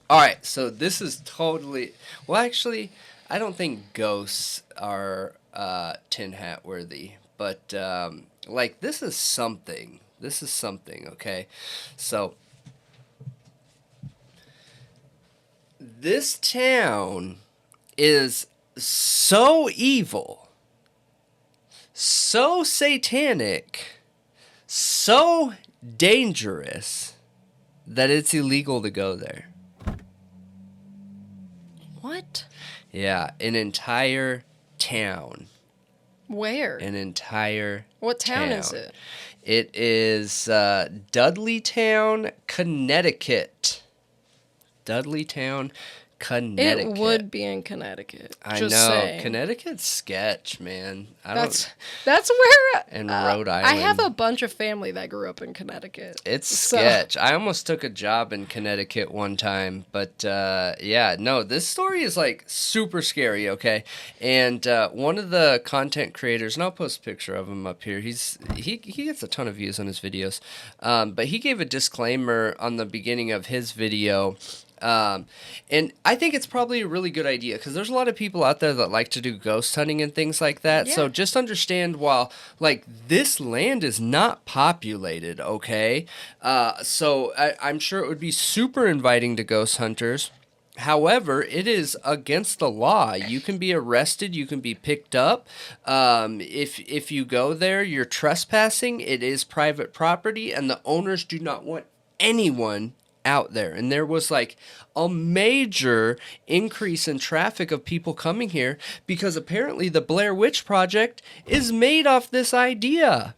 All right, so this is totally. Well, actually, I don't think ghosts are tin hat worthy, but like this is something. This is something, okay? So this town is so evil, so satanic, so dangerous that it's illegal to go there. What? Yeah, an entire town. Where? An entire What town is it? It is Dudleytown, Connecticut. Dudleytown, Connecticut. It would be in Connecticut. I Just know. saying. Connecticut's sketch, man. That's where And Rhode I Island. have a bunch of family that grew up in Connecticut. It's So- sketch. I almost took a job in Connecticut one time, but yeah, no, this story is like super scary. Okay, and one of the content creators, and I'll post a picture of him up here. He gets a ton of views on his videos, but he gave a disclaimer on the beginning of his video. And I think it's probably a really good idea because there's a lot of people out there that like to do ghost hunting and things like that. Yeah. So just understand while like this land is not populated, okay? So I'm sure it would be super inviting to ghost hunters. However, it is against the law. You can be arrested. You can be picked up. If you go there, you're trespassing. It is private property, and the owners do not want anyone out there. And there was like a major increase in traffic of people coming here because apparently the Blair Witch Project is made off this idea.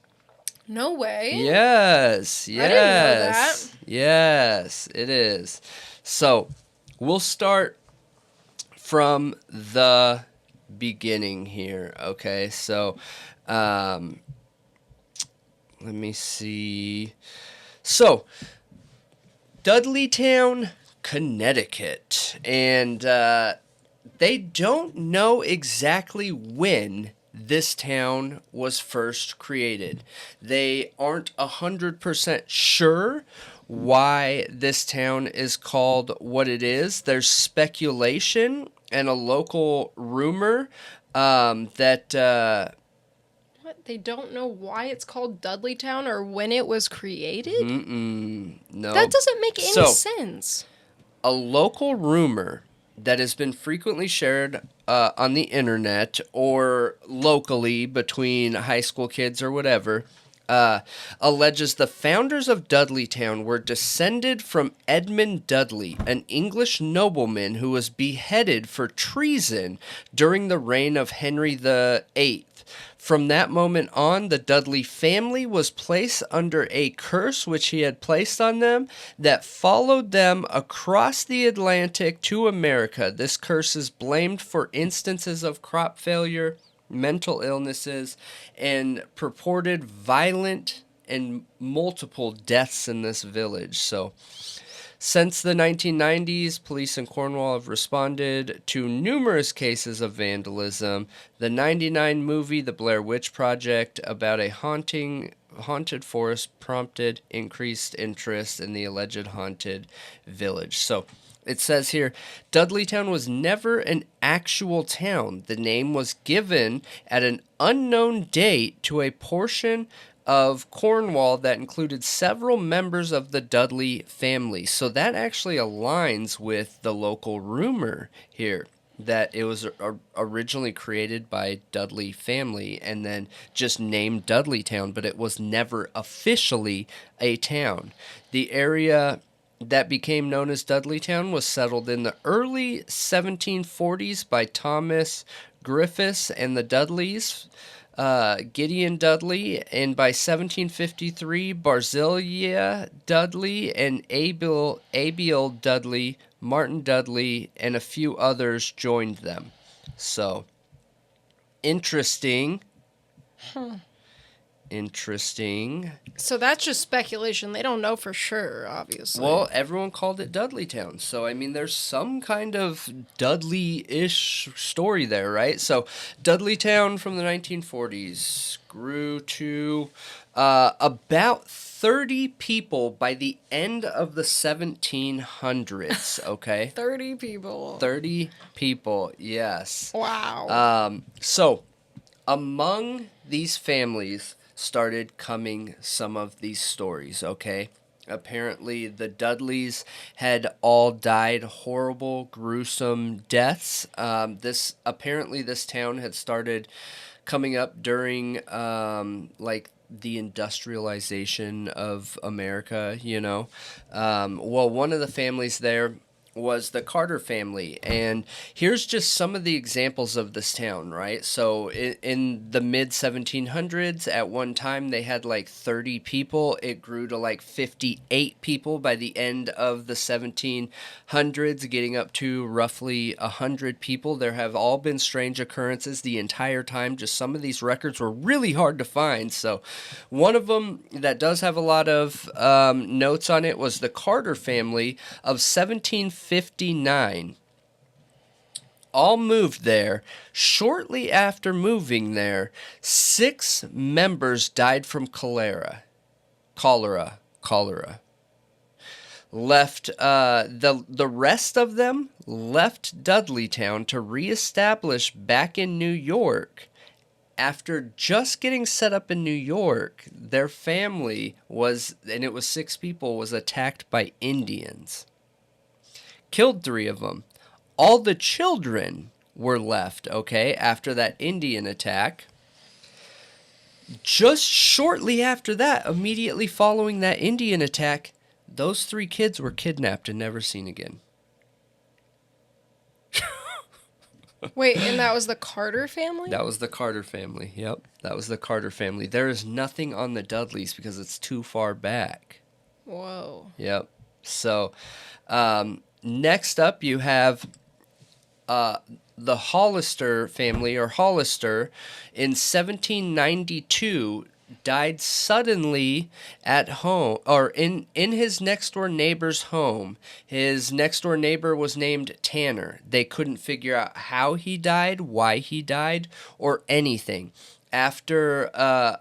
No way. Yes, yes. I didn't know that. Yes, it is. So, we'll start from the beginning here, okay? So, let me see. So, Dudleytown, Connecticut. And they don't know exactly when this town was first created. They aren't 100% sure why this town is called what it is. There's speculation and a local rumor that... What? They don't know why it's called Dudleytown or when it was created? no. That doesn't make any So- sense. A local rumor that has been frequently shared on the internet or locally between high school kids or whatever alleges the founders of Dudleytown were descended from Edmund Dudley, an English nobleman who was beheaded for treason during the reign of Henry VIII. From that moment on, the Dudley family was placed under a curse which he had placed on them that followed them across the Atlantic to America. This curse is blamed for instances of crop failure, mental illnesses, and purported violent and multiple deaths in this village. So, since the 1990s, police in Cornwall have responded to numerous cases of vandalism. The 1999 movie, The Blair Witch Project, about a haunted forest prompted increased interest in the alleged haunted village. So, it says here, Dudleytown was never an actual town. The name was given at an unknown date to a portion of Cornwall that included several members of the Dudley family. So that actually aligns with the local rumor here that it was originally created by Dudley family and then just named Dudleytown, but it was never officially a town. The area that became known as Dudleytown was settled in the early 1740s by Thomas Griffiths and the Dudleys, Gideon Dudley, and by 1753, Barzillai Dudley and Abiel Dudley, Martin Dudley, and a few others joined them. So, interesting. Interesting. So that's just speculation. They don't know for sure, obviously. Well, everyone called it Dudleytown. So, I mean, there's some kind of Dudley-ish story there, right? So, Dudleytown from the 1940s grew to about 30 people by the end of the 1700s, okay? 30 people. 30 people, yes. Wow. So, among these families started coming some of these stories, okay? Apparently, the Dudleys had all died horrible, gruesome deaths. This town had started coming up during like the industrialization of America. Well, one of the families there was the Carter family. And here's just some of the examples of this town, right? So in the mid 1700s, at one time, they had like 30 people. It grew to like 58 people by the end of the 1700s, getting up to roughly 100 people. There have all been strange occurrences the entire time. Just some of these records were really hard to find. So one of them that does have a lot of notes on it was the Carter family of 1759. All moved there. Shortly after moving there, 6 members died from cholera. Left the rest of them left Dudleytown to reestablish back in New York. After just getting set up in New York, their family and it was 6 people, was attacked by Indians. Killed 3 of them. All the children were left, okay, after that Indian attack. Just shortly after that, immediately following that Indian attack, those 3 kids were kidnapped and never seen again. Wait, and that was the Carter family? That was the Carter family. Yep, that was the Carter family. There is nothing on the Dudleys because it's too far back. Whoa. Yep. So, next up you have the Hollister family, or Hollister, in 1792, died suddenly at home, or in his next door neighbor's home. His next door neighbor was named Tanner. They couldn't figure out how he died, why he died, or anything. After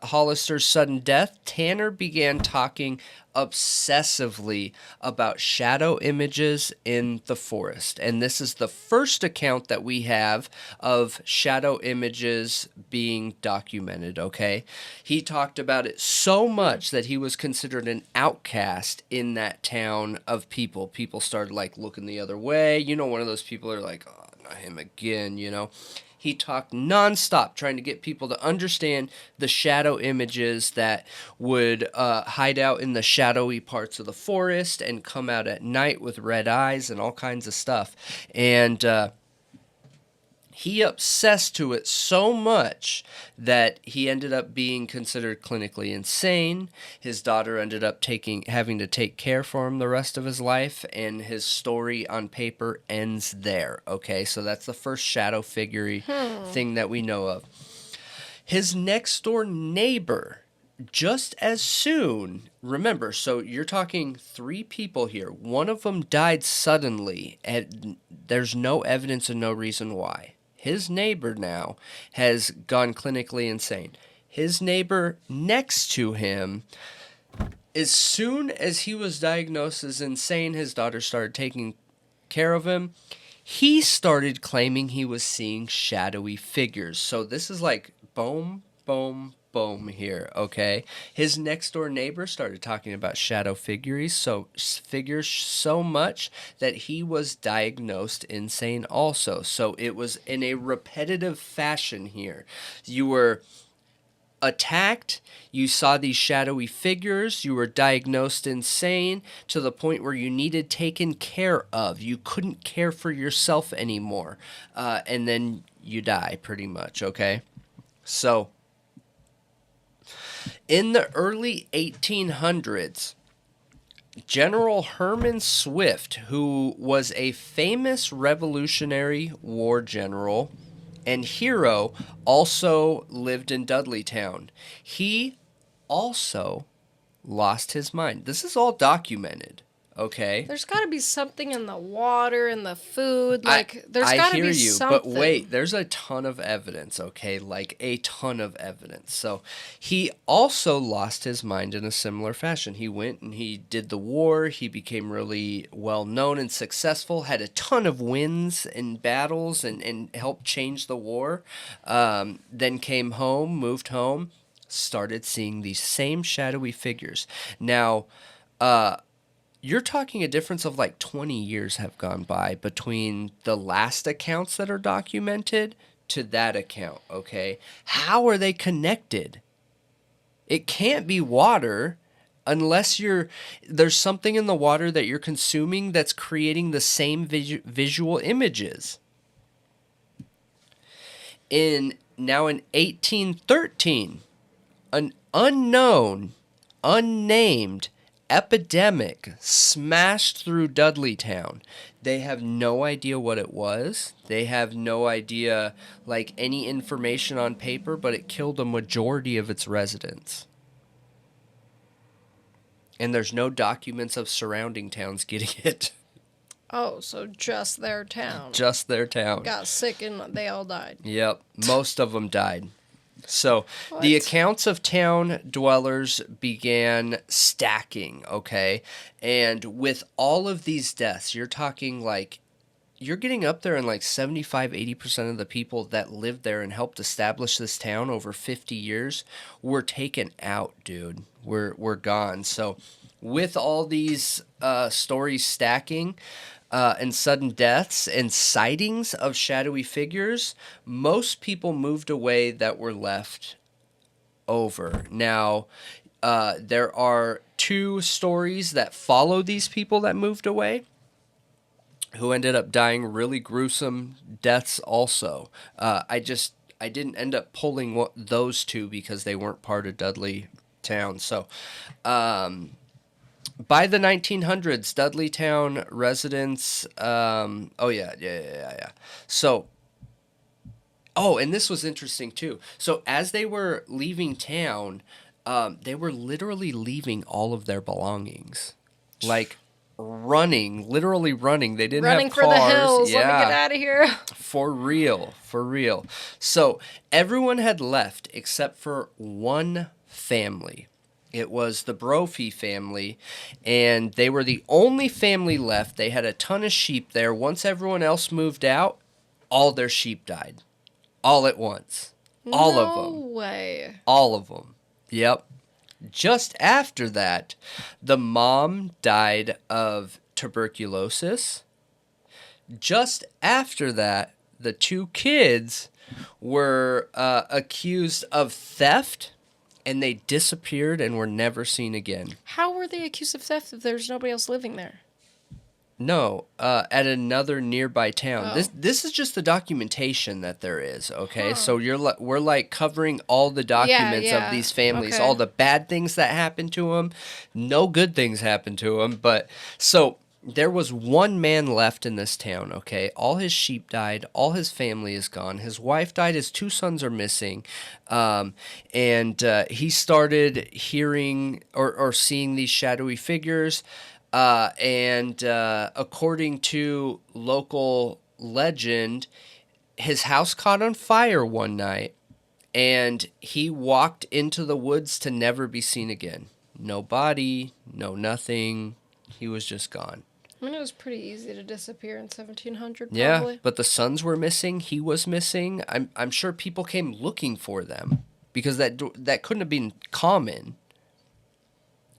Hollister's sudden death, Tanner began talking obsessively about shadow images in the forest. And this is the first account that we have of shadow images being documented, okay? He talked about it so much that he was considered an outcast in that town of people. People started, like, looking the other way. You know, one of those people are like, oh, not him again, you know? He talked nonstop, trying to get people to understand the shadow images that would hide out in the shadowy parts of the forest and come out at night with red eyes and all kinds of stuff. And he obsessed to it so much that he ended up being considered clinically insane. His daughter ended up having to take care for him the rest of his life, and his story on paper ends there. Okay, so that's the first shadow figure thing that we know of. His next door neighbor, just as soon, remember, so you're talking 3 people here. One of them died suddenly, and there's no evidence and no reason why. His neighbor now has gone clinically insane. His neighbor next to him, as soon as he was diagnosed as insane, his daughter started taking care of him. He started claiming he was seeing shadowy figures. So this is like boom, boom, boom here, okay? His next door neighbor started talking about shadow figures so much that he was diagnosed insane also. So it was in a repetitive fashion here. You were attacked, you saw these shadowy figures, you were diagnosed insane to the point where you needed taken care of. You couldn't care for yourself anymore. And then you die, pretty much, okay? So in the early 1800s, General Herman Swift, who was a famous Revolutionary War general and hero, also lived in Dudleytown. He also lost his mind. This is all documented, okay? There's got to be something in the water and the food. There's I got to hear be you, something. but wait, there's a ton of evidence, okay? Like a ton of evidence. So he also lost his mind in a similar fashion. He went and he did the war. He became really well known and successful, had a ton of wins in battles and helped change the war. Then came home, moved home, started seeing these same shadowy figures. Now, you're talking a difference of like 20 years have gone by between the last accounts that are documented to that account, okay? How are they connected? It can't be water unless there's something in the water that you're consuming that's creating the same visual images. In 1813, an unnamed epidemic smashed through Dudleytown. They have no idea what it was. They have no idea, like, any information on paper, but it killed a majority of its residents. And there's no documents of surrounding towns getting it. Oh, so just their town. Just their town. Got sick and they all died. Yep, most of them died. So What? the accounts of town dwellers began stacking, okay? And with all of these deaths, you're talking like, you're getting up there in like 75-80% of the people that lived there and helped establish this town over 50 years were taken out, dude. We're gone. So with all these stories stacking, and sudden deaths and sightings of shadowy figures, most people moved away that were left over. Now, there are 2 stories that follow these people that moved away who ended up dying really gruesome deaths also. I didn't end up pulling those 2 because they weren't part of Dudley Town. So, by the 1900s, Dudleytown residents, So, and this was interesting too. So as they were leaving town, they were literally leaving all of their belongings. Like literally running. They didn't Running have cars. for the hills. Yeah. Let me get out of here. For real. So everyone had left except for one family. It was the Brophy family, and they were the only family left. They had a ton of sheep there. Once everyone else moved out, all their sheep died. All at once. All of them. No way. All of them. Yep. Just after that, the mom died of tuberculosis. Just after that, the 2 kids were accused of theft, and they disappeared and were never seen again. How were they accused of theft if there's nobody else living there? No, at another nearby town. Oh. This is just the documentation that there is, okay? Huh. So we're like covering all the documents of these families, all the bad things that happened to them, no good things happened to them, but so there was one man left in this town, okay? All his sheep died. All his family is gone. His wife died. His 2 sons are missing. And he started hearing or seeing these shadowy figures. And according to local legend, his house caught on fire one night. And he walked into the woods to never be seen again. No body, no nothing. He was just gone. I mean, it was pretty easy to disappear in 1700, probably. Yeah, but the sons were missing. He was missing. I'm sure people came looking for them because that couldn't have been common.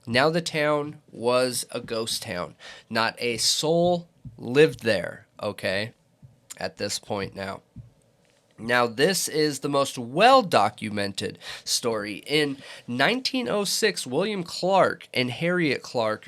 Now the town was a ghost town. Not a soul lived there, okay, at this point now. Now, this is the most well-documented story. In 1906, William Clark and Harriet Clark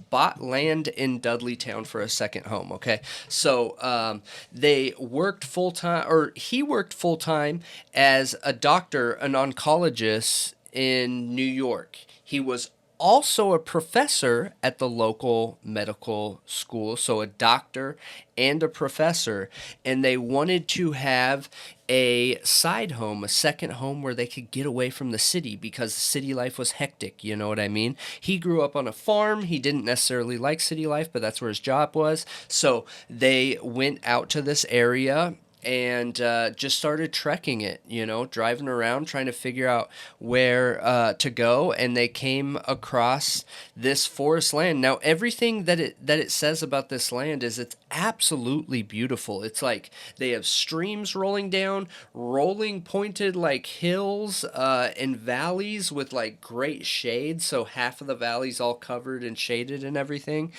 bought land in Dudleytown for a second home, okay? So they worked full-time, or he worked full-time as a doctor, an oncologist in New York. He was also a professor at the local medical school, so a doctor and a professor, and they wanted to have a side home, a second home where they could get away from the city because city life was hectic, you know what I mean? He grew up on a farm. He didn't necessarily like city life, but that's where his job was. So they went out to this area and just started trekking it, driving around, trying to figure out where to go. And they came across this forest land. Now, everything that it says about this land is it's absolutely beautiful. It's like they have streams rolling down, rolling pointed like hills and valleys with like great shade. So half of the valley's all covered and shaded and everything.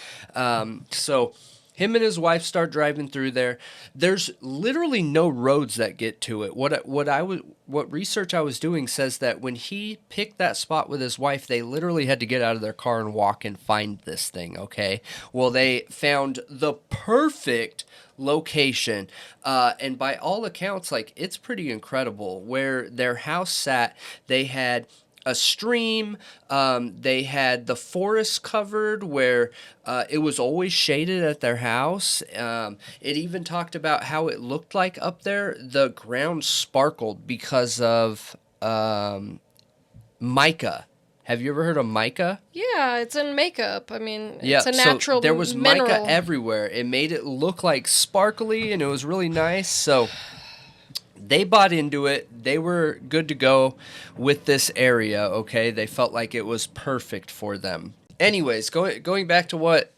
So him and his wife start driving through there. There's literally no roads that get to it. What research I was doing says that when he picked that spot with his wife, they literally had to get out of their car and walk and find this thing, okay? Well, they found the perfect location, and by all accounts, like, it's pretty incredible. Where their house sat, they had a stream. They had the forest covered where it was always shaded at their house. It even talked about how it looked like up there. The ground sparkled because of mica. Have you ever heard of mica? Yeah, it's in makeup. I mean, Yeah, it's a natural so there was mineral. mica everywhere. It made it look like sparkly, and it was really nice. So they bought into it. They were good to go with this area, okay? They felt like it was perfect for them. Anyways, going back to what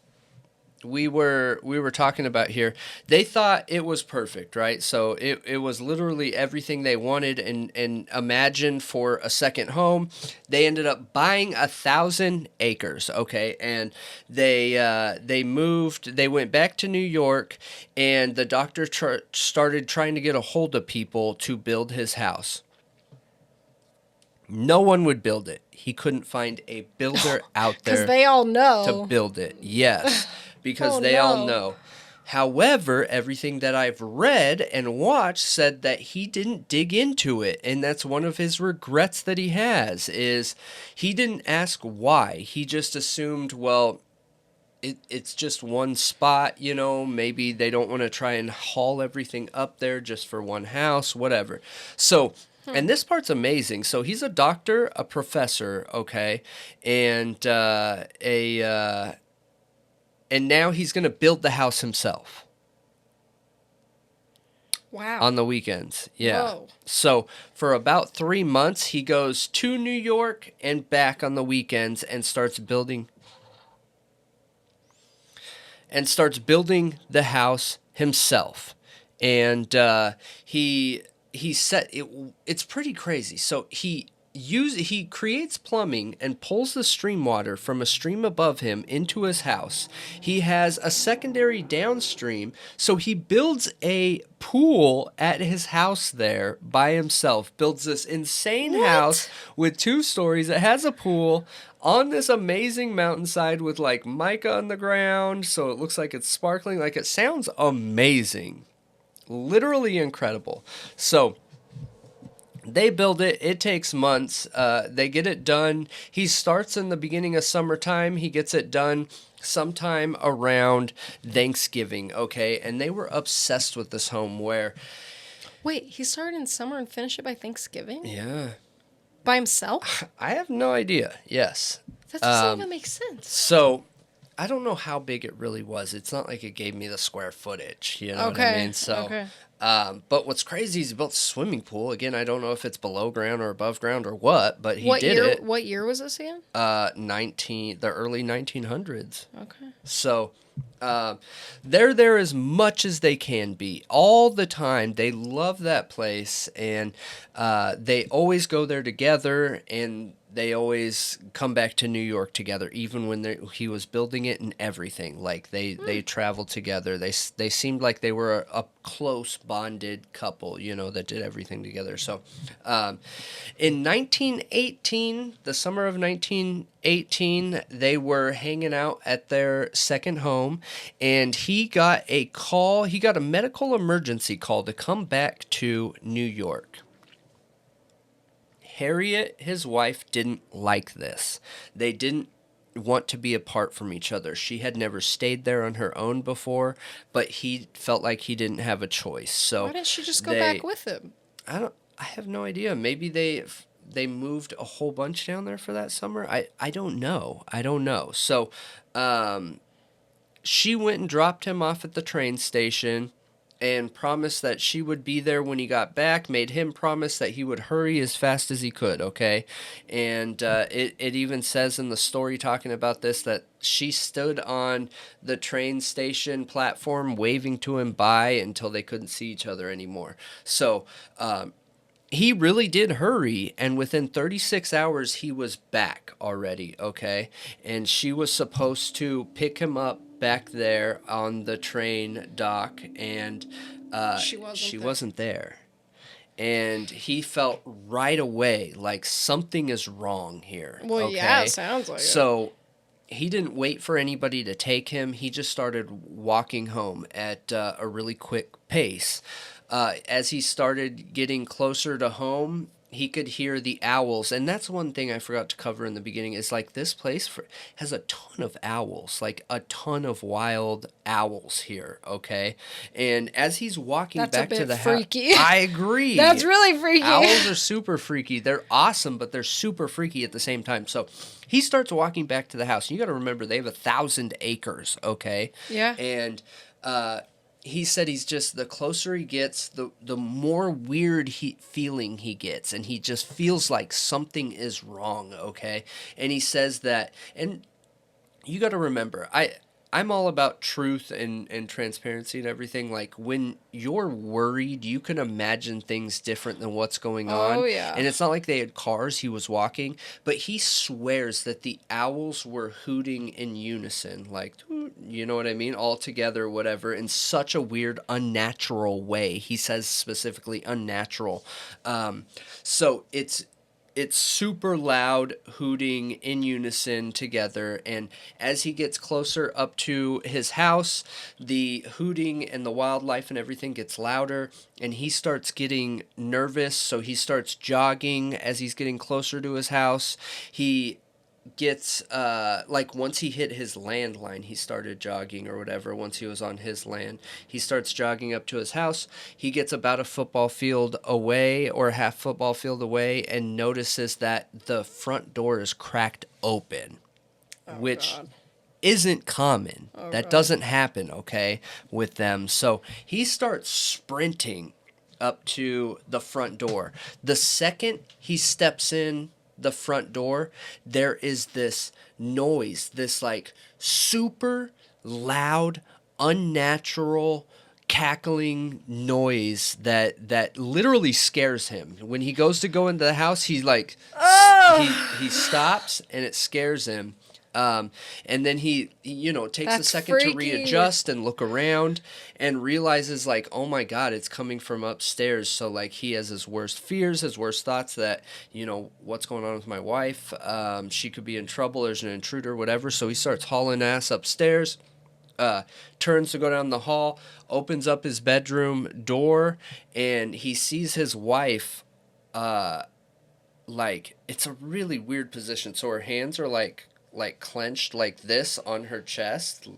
we were talking about here, they thought it was perfect, right? So it was literally everything they wanted and imagined for a second home. They ended up buying 1,000 acres, okay, and they moved. They went back to New York, and the doctor started trying to get a hold of people to build his house. No one would build it. He couldn't find a builder out there because they all know to build it. Yes, because they all know. However, everything that I've read and watched said that he didn't dig into it, and that's one of his regrets that he has, is he didn't ask why. He just assumed, well, it's just one spot, maybe they don't want to try and haul everything up there just for one house, whatever. So, and this part's amazing. So he's a doctor, a professor, okay, and and now he's going to build the house himself. Wow. On the weekends. Yeah. Whoa. So for about 3 months, he goes to New York and back on the weekends and starts building the house himself. And he set it. It's pretty crazy. So he creates plumbing and pulls the stream water from a stream above him into his house. He has a secondary downstream, so he builds a pool at his house there by himself. Builds this insane house with 2 stories. It has a pool on this amazing mountainside with like mica on the ground, so it looks like it's sparkling. Like, it sounds amazing. Literally incredible. So they build it. It takes months. They get it done. He starts in the beginning of summertime. He gets it done sometime around Thanksgiving, okay? And they were obsessed with this home where... Wait, he started in summer and finished it by Thanksgiving? Yeah. By himself? I have no idea. Yes. That doesn't even make sense. So, I don't know how big it really was. It's not like it gave me the square footage, you know what I mean? So, okay. But what's crazy is he built a swimming pool. Again, I don't know if it's below ground or above ground or what, but he did it. What year was this again? The early 1900s. Okay. So, they're there as much as they can be all the time. They love that place, and they always go there together, and they always come back to New York together, even when he was building it and everything. Like, they traveled together. They seemed like they were a close bonded couple, that did everything together. So, in 1918, the summer of 1918, they were hanging out at their second home, and he got a call. He got a medical emergency call to come back to New York. Harriet, his wife, didn't like this. They didn't want to be apart from each other. She had never stayed there on her own before, but he felt like he didn't have a choice. So why didn't she just go back with him? I have no idea. Maybe they moved a whole bunch down there for that summer. I don't know. I don't know. So she went and dropped him off at the train station and promised that she would be there when he got back, made him promise that he would hurry as fast as he could, okay? And it even says in the story talking about this that she stood on the train station platform waving to him bye until they couldn't see each other anymore. So he really did hurry, and within 36 hours, he was back already, okay? And she was supposed to pick him up back there on the train dock, and she wasn't there. And he felt right away like something is wrong here. Well, okay? yeah, sounds like it. So he didn't wait for anybody to take him. He just started walking home at a really quick pace. As he started getting closer to home, he could hear the owls. And that's one thing I forgot to cover in the beginning is like this place has a ton of owls, like a ton of wild owls here, okay? And as he's walking back to the house, freaky. I agree. That's really freaky. Owls are super freaky. They're awesome, but they're super freaky at the same time. So he starts walking back to the house. You got to remember, they have 1,000 acres, okay? Yeah. And he said he's just, the closer he gets, the more weird feeling he gets, and he just feels like something is wrong, okay? And he says that, and you got to remember, I'm all about truth and transparency and everything. Like, when you're worried, you can imagine things different than what's going on. Oh, yeah. And it's not like they had cars, he was walking, but he swears that the owls were hooting in unison, like, you know what I mean? All together, whatever, in such a weird, unnatural way. He says specifically unnatural. So it's super loud, hooting in unison together, and as he gets closer up to his house, the hooting and the wildlife and everything gets louder, and he starts getting nervous, so he starts jogging as he's getting closer to his house. He gets like once he hit his landline, he started jogging or whatever. Once he was on his land, he starts jogging up to his house. He gets about a football field away or half football field away and notices that the front door is cracked open, which isn't common. That doesn't happen, okay, with them. So he starts sprinting up to the front door. The second he steps in the front door, there is this noise, this like super loud, unnatural cackling noise that literally scares him. When he goes to go into the house, he's like, he stops and it scares him. And then he takes a second to readjust and look around and realizes like, oh my God, it's coming from upstairs. So like he has his worst fears, his worst thoughts that, what's going on with my wife? She could be in trouble. There's an intruder, whatever. So he starts hauling ass upstairs, turns to go down the hall, opens up his bedroom door, and he sees his wife, like it's a really weird position. So her hands are like clenched like this on her chest.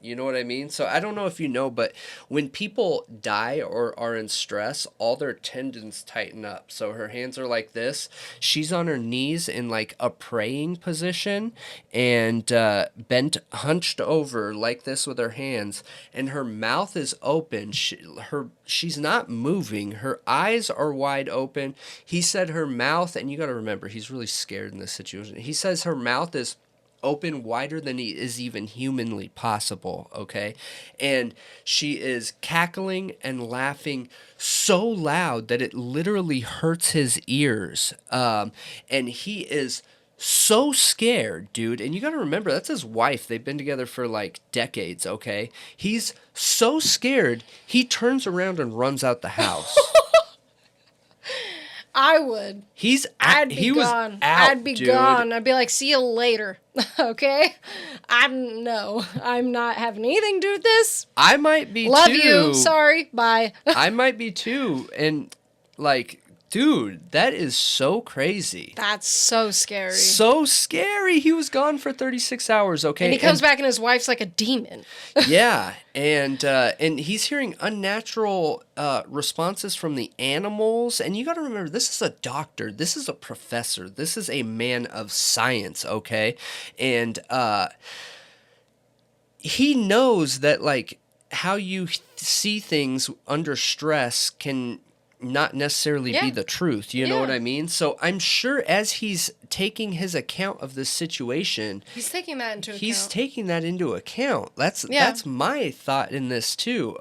You know what I mean? So I don't know if you know, but when people die or are in stress, all their tendons tighten up. So her hands are like this. She's on her knees in like a praying position and bent, hunched over like this with her hands. And her mouth is open. She's not moving. Her eyes are wide open. He said her mouth, and you got to remember, he's really scared in this situation. He says her mouth is open wider than is even humanly possible, okay? And she is cackling and laughing so loud that it literally hurts his ears. And he is so scared, dude. And you got to remember, that's his wife. They've been together for like decades, okay? He's so scared, he turns around and runs out the house. I would. I'd be gone. I'd be gone. I'd be like, see you later. Okay? I'm not having anything to do with this. I might be Love too. you. Sorry. Bye. I might be too. And like, Dude, that is so crazy. That's so scary. So scary. He was gone for 36 hours, okay? And he comes back and his wife's like a demon. Yeah, and he's hearing unnatural responses from the animals. And you got to remember, this is a doctor. This is a professor. This is a man of science, okay? And he knows that, like, how you see things under stress can not necessarily be the truth. You know what I mean? So I'm sure as he's taking his account of this situation, he's taking that into account. He's taking that into account. That's my thought in this too.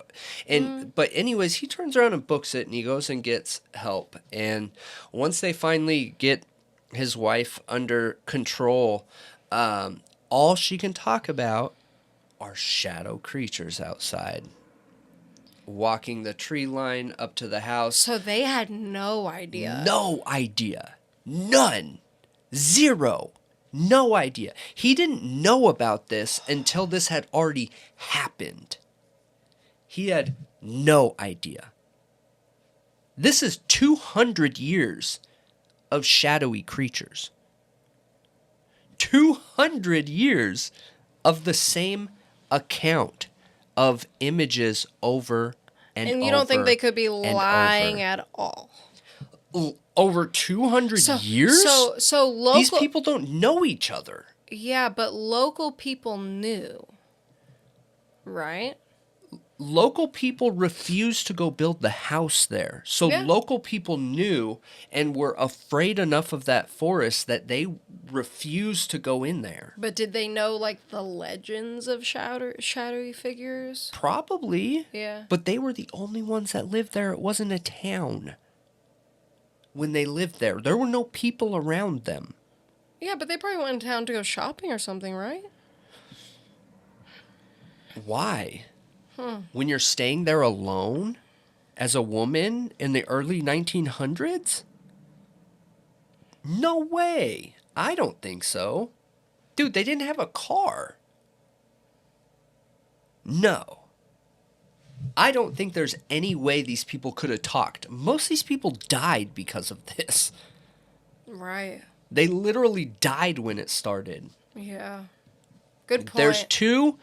And but anyways, he turns around and books it, and he goes and gets help. And once they finally get his wife under control, all she can talk about are shadow creatures outside, walking the tree line up to the house. So they had no idea. No idea. None. Zero. No idea. He didn't know about this until this had already happened. He had no idea. This is 200 years of shadowy creatures. 200 years of the same account of images over and over. And you don't think they could be lying at all? Over 200 years? So local... These people don't know each other. Yeah, but local people knew, right? Local people refused to go build the house there. So local people knew and were afraid enough of that forest that they refused to go in there. But did they know, like, the legends of shadowy figures? Probably. Yeah. But they were the only ones that lived there. It wasn't a town. When they lived there, there were no people around them. Yeah, but they probably went in town to go shopping or something, right? Why? When you're staying there alone as a woman in the early 1900s? No way. I don't think so. Dude, they didn't have a car. No. I don't think there's any way these people could have talked. Most of these people died because of this. Right. They literally died when it started. Yeah. Good point. There's two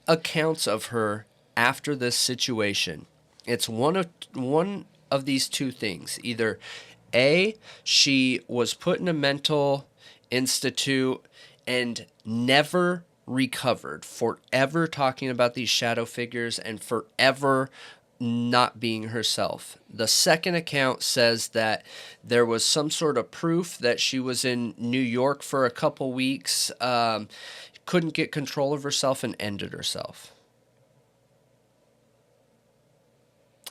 accounts of her after this situation. It's one of these two things. Either A, she was put in a mental institute and never recovered, forever talking about these shadow figures and forever not being herself. The second account says that there was some sort of proof that she was in New York for a couple weeks, couldn't get control of herself and ended herself.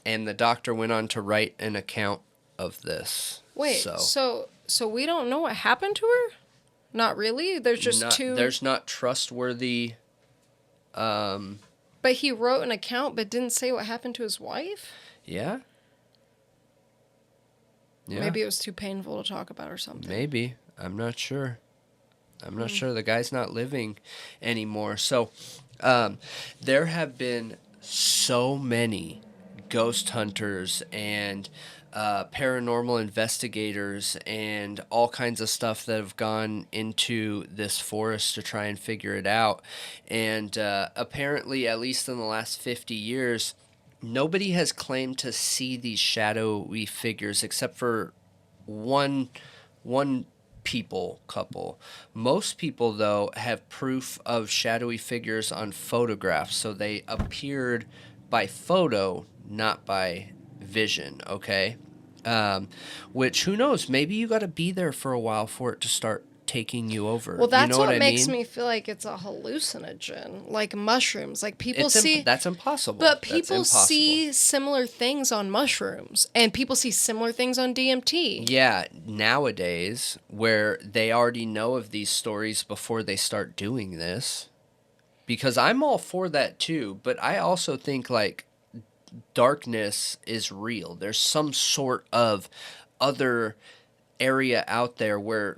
And the doctor went on to write an account of this. Wait, so we don't know what happened to her? Not really? There's not trustworthy... But he wrote an account but didn't say what happened to his wife? Yeah. Maybe it was too painful to talk about or something. Maybe. I'm not sure. The guy's not living anymore. So there have been so many ghost hunters and paranormal investigators and all kinds of stuff that have gone into this forest to try and figure it out. And apparently, at least in the last 50 years, nobody has claimed to see these shadowy figures except for one couple. Most people, though, have proof of shadowy figures on photographs. So they appeared by photo, not by vision, okay? Which, who knows, maybe you got to be there for a while for it to start taking you over. Well, that's what makes me feel like it's a hallucinogen, like mushrooms. Like people that's impossible. But people see similar things on mushrooms, and people see similar things on DMT. Yeah, nowadays, where they already know of these stories before they start doing this. Because I'm all for that too, but I also think, like, darkness is real. There's some sort of other area out there where,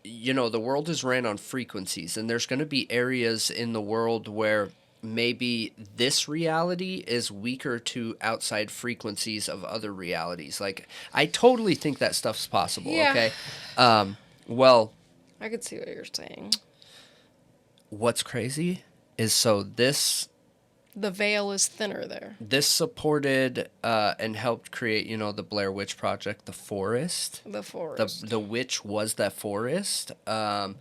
you know, the world is ran on frequencies, and there's going to be areas in the world where maybe this reality is weaker to outside frequencies of other realities. Like, I totally think that stuff's possible, okay? Well... I could see what you're saying. What's crazy is the veil is thinner there. This supported and helped create, the Blair Witch Project, the forest. The forest. The witch was that forest. And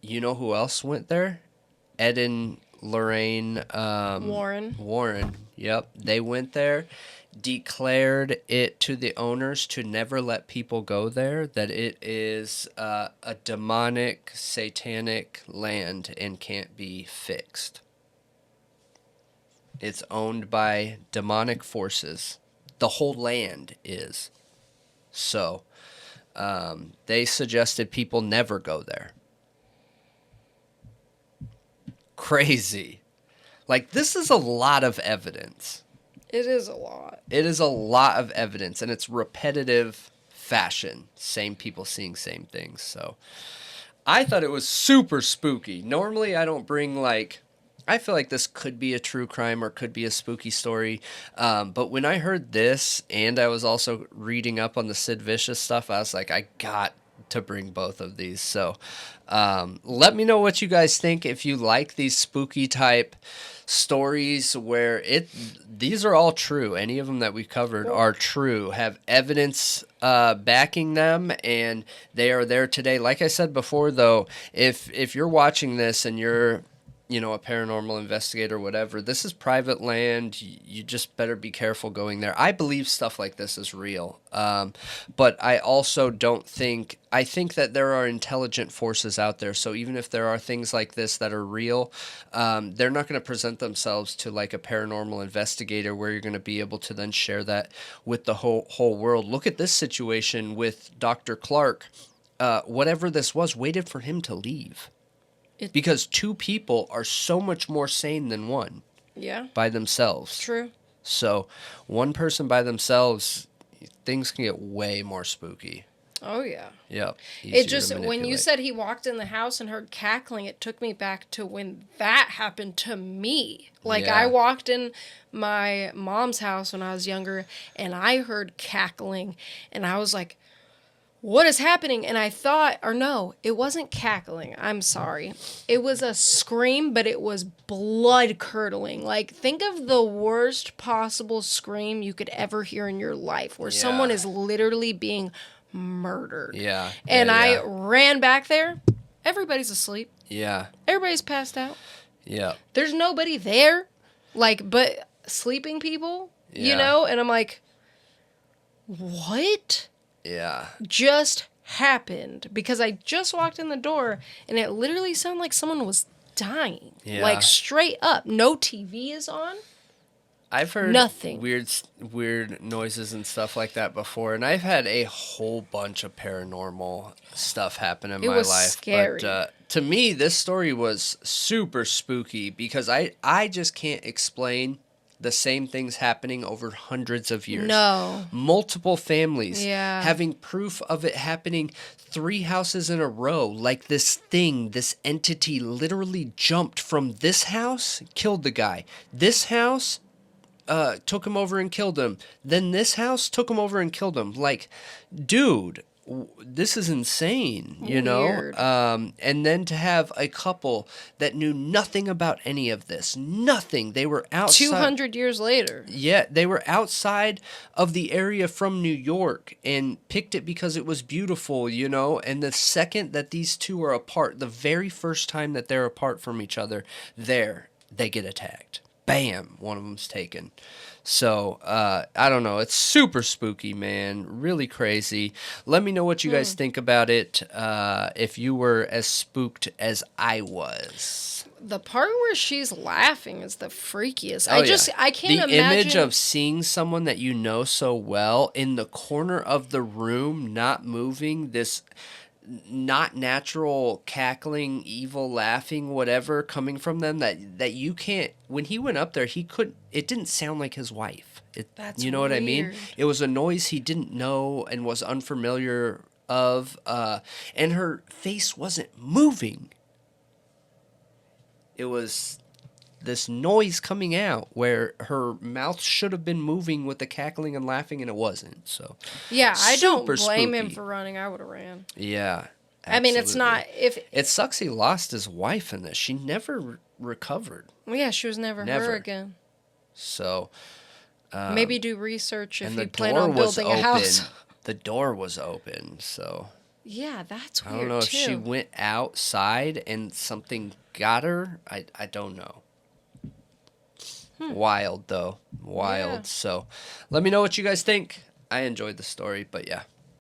you know who else went there? Ed and Lorraine Warren. Yep. They went there, declared it to the owners to never let people go there, that it is a demonic, satanic land and can't be fixed. It's owned by demonic forces. The whole land is. So, they suggested people never go there. Crazy. Like, this is a lot of evidence. It is a lot. It is a lot of evidence, and it's repetitive fashion. Same people seeing same things. So, I thought it was super spooky. Normally, I don't bring, I feel like this could be a true crime or could be a spooky story. But when I heard this, and I was also reading up on the Sid Vicious stuff, I was like, I got to bring both of these. So let me know what you guys think. If you like these spooky type stories where these are all true. Any of them that we covered are true, have evidence backing them, and they are there today. Like I said before, though, if you're watching this and you're a paranormal investigator or whatever, this is private land. You just better be careful going there. I believe stuff like this is real. But I also I think that there are intelligent forces out there. So even if there are things like this that are real, they're not going to present themselves to like a paranormal investigator where you're going to be able to then share that with the whole world. Look at this situation with Dr. Clark. Whatever this was, waited for him to leave. Because two people are so much more sane than one. Yeah. By themselves. True. So, one person by themselves, things can get way more spooky. Oh, yeah. Yep. It just, when you said he walked in the house and heard cackling, it took me back to when that happened to me. I walked in my mom's house when I was younger, and I heard cackling, and I was like, what is happening? And I thought, or no, it wasn't cackling. I'm sorry. It was a scream, but it was blood curdling. Think of the worst possible scream you could ever hear in your life, where someone is literally being murdered. Yeah. And I ran back there. Everybody's asleep. Yeah. Everybody's passed out. Yeah. There's nobody there, but sleeping people, And I'm like, what? Yeah. Just happened, because I just walked in the door and it literally sounded like someone was dying. Yeah. Straight up. No TV is on. I've heard nothing. Weird noises and stuff like that before, and I've had a whole bunch of paranormal stuff happen in my life. It was scary. But to me, this story was super spooky because I just can't explain the same things happening over hundreds of years. No. Multiple families. Yeah. Having proof of it happening 3 houses in a row. This entity literally jumped from this house, killed the guy. This house took him over and killed him. Then this house took him over and killed him. Dude, this is insane, Weird. And then to have a couple that knew nothing about any of this. Nothing. They were outside. 200 years later. Yeah, they were outside of the area from New York and picked it because it was beautiful, And the second that these two are apart, the very first time that they're apart from each other, they get attacked. Bam, one of them's taken. So, I don't know. It's super spooky, man. Really crazy. Let me know what you guys think about it, if you were as spooked as I was. The part where she's laughing is the freakiest. I can't imagine. The image of seeing someone that you know so well in the corner of the room, not moving, this not natural cackling, evil laughing, whatever coming from them that you can't. When he went up there, it didn't sound like his wife. That's you know weird. What I mean? It was a noise he didn't know and was unfamiliar of, and her face wasn't moving. it was this noise coming out where her mouth should have been moving with the cackling and laughing, and it wasn't. So yeah, I don't super blame him spooky. for running. I would have ran. Yeah. I mean, it's not if It sucks he lost his wife in this. She never recovered. well, yeah, she was never her again. So maybe do research if and you the plan door on was building a house. open. The door was open, so Yeah, that's weird I don't know if too. she went outside and something got her. I don't know. Wild though. Wild. Yeah. So let me know what you guys think. I enjoyed the story, but yeah.